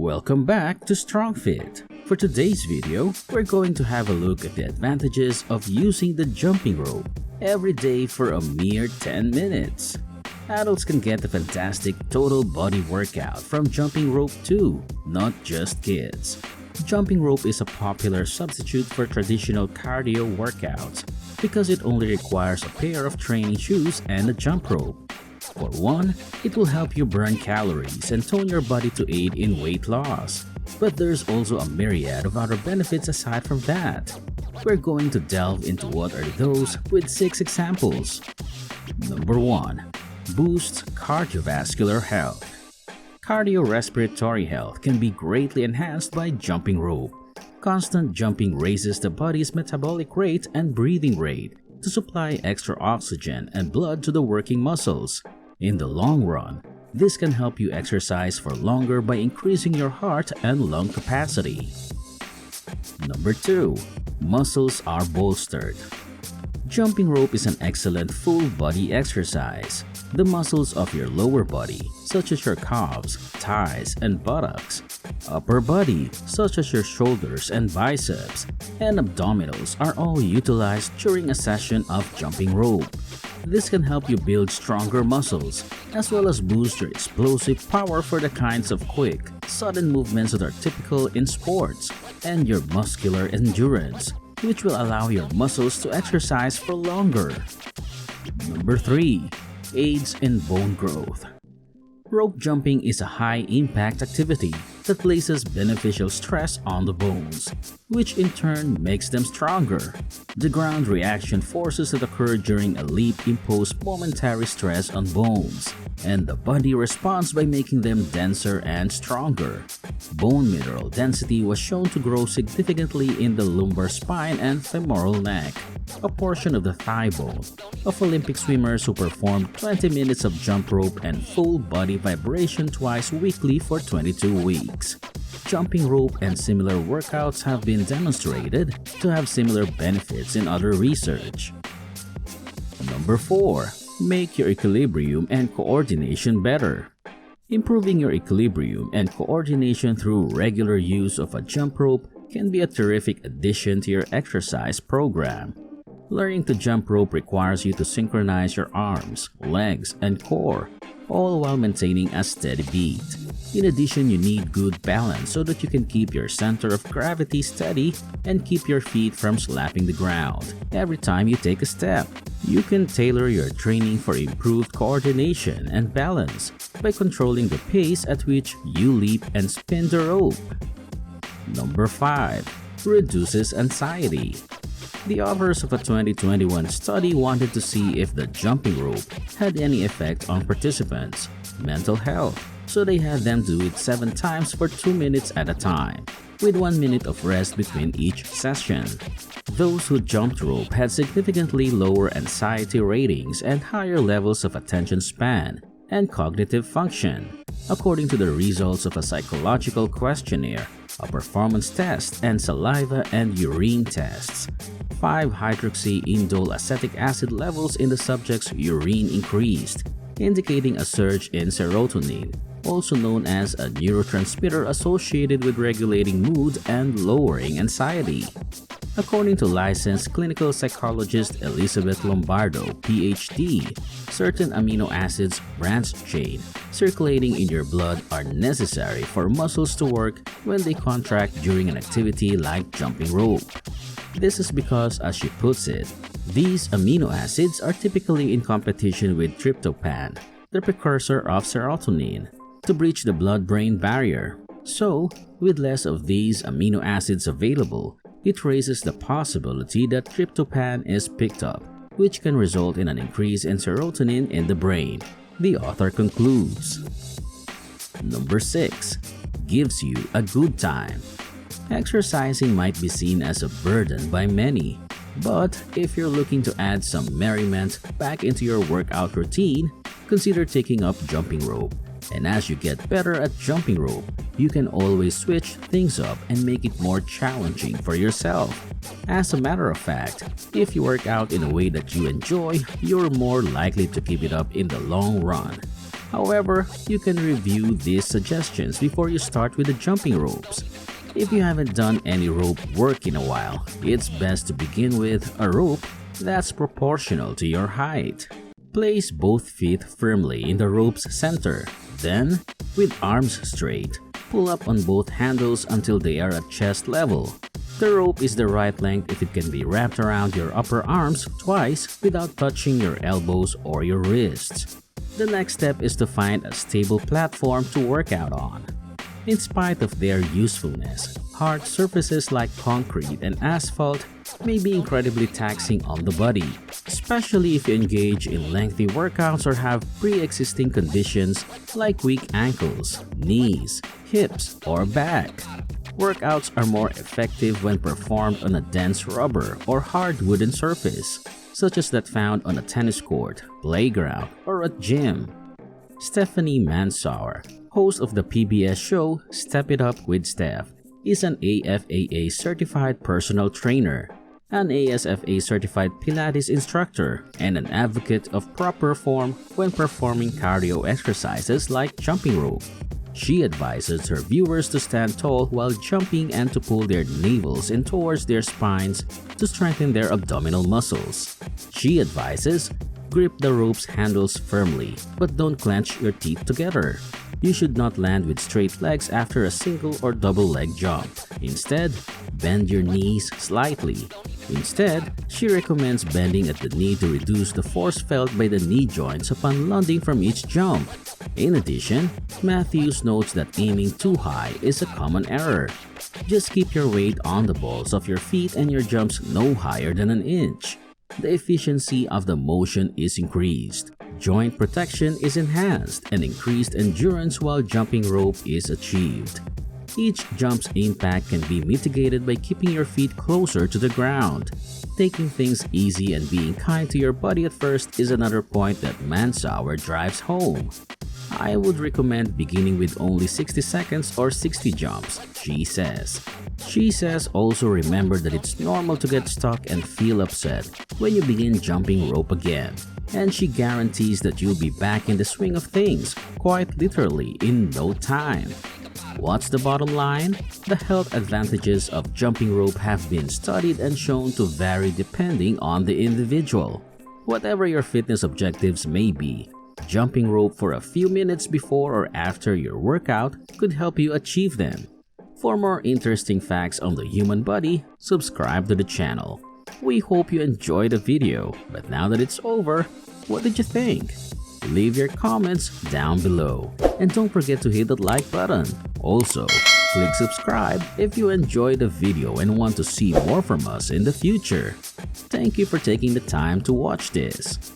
Welcome back to StrongFit. For today's video, we're going to have a look at the advantages of using the jumping rope every day for a mere 10 minutes. Adults can get a fantastic total body workout from jumping rope too, not just kids. Jumping rope is a popular substitute for traditional cardio workouts because it only requires a pair of training shoes and a jump rope. For one, it will help you burn calories and tone your body to aid in weight loss. But there's also a myriad of other benefits aside from that. We're going to delve into what are those with 6 examples. Number 1. Boosts cardiovascular health. Cardiorespiratory health can be greatly enhanced by jumping rope. Constant jumping raises the body's metabolic rate and breathing rate to supply extra oxygen and blood to the working muscles. In the long run, this can help you exercise for longer by increasing your heart and lung capacity. Number 2. Muscles are bolstered. Jumping rope is an excellent full body exercise. The muscles of your lower body, such as your calves, thighs, and buttocks, upper body, such as your shoulders and biceps, and abdominals are all utilized during a session of jumping rope. This can help you build stronger muscles, as well as boost your explosive power for the kinds of quick, sudden movements that are typical in sports, and your muscular endurance, which will allow your muscles to exercise for longer. Number 3. Aids in bone growth. Rope jumping is a high-impact activity that places beneficial stress on the bones, which in turn makes them stronger. The ground reaction forces that occur during a leap impose momentary stress on bones, and the body responds by making them denser and stronger. Bone mineral density was shown to grow significantly in the lumbar spine and femoral neck, a portion of the thigh bone, of Olympic swimmers who performed 20 minutes of jump rope and full body vibration twice weekly for 22 weeks. Jumping rope and similar workouts have been demonstrated to have similar benefits in other research. Number 4. Make your equilibrium and coordination better. Improving your equilibrium and coordination through regular use of a jump rope can be a terrific addition to your exercise program. Learning to jump rope requires you to synchronize your arms, legs, and core, all while maintaining a steady beat. In addition, you need good balance so that you can keep your center of gravity steady and keep your feet from slapping the ground every time you take a step. You can tailor your training for improved coordination and balance by controlling the pace at which you leap and spin the rope. Number 5. Reduces anxiety. The authors of a 2021 study wanted to see if the jumping rope had any effect on participants' mental health, so they had them do it 7 times for 2 minutes at a time, with 1 minute of rest between each session. Those who jumped rope had significantly lower anxiety ratings and higher levels of attention span and cognitive function, according to the results of a psychological questionnaire, a performance test, and saliva and urine tests. 5-hydroxyindole acetic acid levels in the subject's urine increased, indicating a surge in serotonin, also known as a neurotransmitter associated with regulating mood and lowering anxiety. According to licensed clinical psychologist Elizabeth Lombardo, PhD, certain amino acids branched chain circulating in your blood are necessary for muscles to work when they contract during an activity like jumping rope. This is because, as she puts it, these amino acids are typically in competition with tryptophan, the precursor of serotonin, to breach the blood-brain barrier. So, with less of these amino acids available, it raises the possibility that tryptophan is picked up, which can result in an increase in serotonin in the brain, the author concludes. Number 6. Gives you a good time. Exercising might be seen as a burden by many, but if you're looking to add some merriment back into your workout routine, consider taking up jumping rope. And as you get better at jumping rope, you can always switch things up and make it more challenging for yourself. As a matter of fact, if you work out in a way that you enjoy, you're more likely to keep it up in the long run. However, you can review these suggestions before you start with the jumping ropes. If you haven't done any rope work in a while, it's best to begin with a rope that's proportional to your height. Place both feet firmly in the rope's center. Then, with arms straight, pull up on both handles until they are at chest level. The rope is the right length if it can be wrapped around your upper arms twice without touching your elbows or your wrists. The next step is to find a stable platform to work out on. In spite of their usefulness, hard surfaces like concrete and asphalt may be incredibly taxing on the body, especially if you engage in lengthy workouts or have pre-existing conditions like weak ankles, knees, hips, or back. Workouts are more effective when performed on a dense rubber or hard wooden surface, such as that found on a tennis court, playground, or a gym. Stephanie Mansour, host of the PBS show Step It Up with Steph, is an AFAA certified personal trainer, an ASFA certified Pilates instructor, and an advocate of proper form when performing cardio exercises like jumping rope. She advises her viewers to stand tall while jumping and to pull their navels in towards their spines to strengthen their abdominal muscles. She advises, grip the rope's handles firmly, but don't clench your teeth together. You should not land with straight legs after a single or double leg jump. Instead, bend your knees slightly. Instead, she recommends bending at the knee to reduce the force felt by the knee joints upon landing from each jump. In addition, Matthews notes that aiming too high is a common error. Just keep your weight on the balls of your feet and your jumps no higher than an inch. The efficiency of the motion is increased, joint protection is enhanced, and increased endurance while jumping rope is achieved. Each jump's impact can be mitigated by keeping your feet closer to the ground. Taking things easy and being kind to your body at first is another point that Mansour drives home. I would recommend beginning with only 60 seconds or 60 jumps, she says. She says also remember that it's normal to get stuck and feel upset when you begin jumping rope again. And she guarantees that you'll be back in the swing of things, quite literally in no time. What's the bottom line? The health advantages of jumping rope have been studied and shown to vary depending on the individual. Whatever your fitness objectives may be, jumping rope for a few minutes before or after your workout could help you achieve them. For more interesting facts on the human body, subscribe to the channel. We hope you enjoyed the video, but now that it's over, what did you think? Leave your comments down below. And don't forget to hit that like button. Also, click subscribe if you enjoyed the video and want to see more from us in the future. Thank you for taking the time to watch this.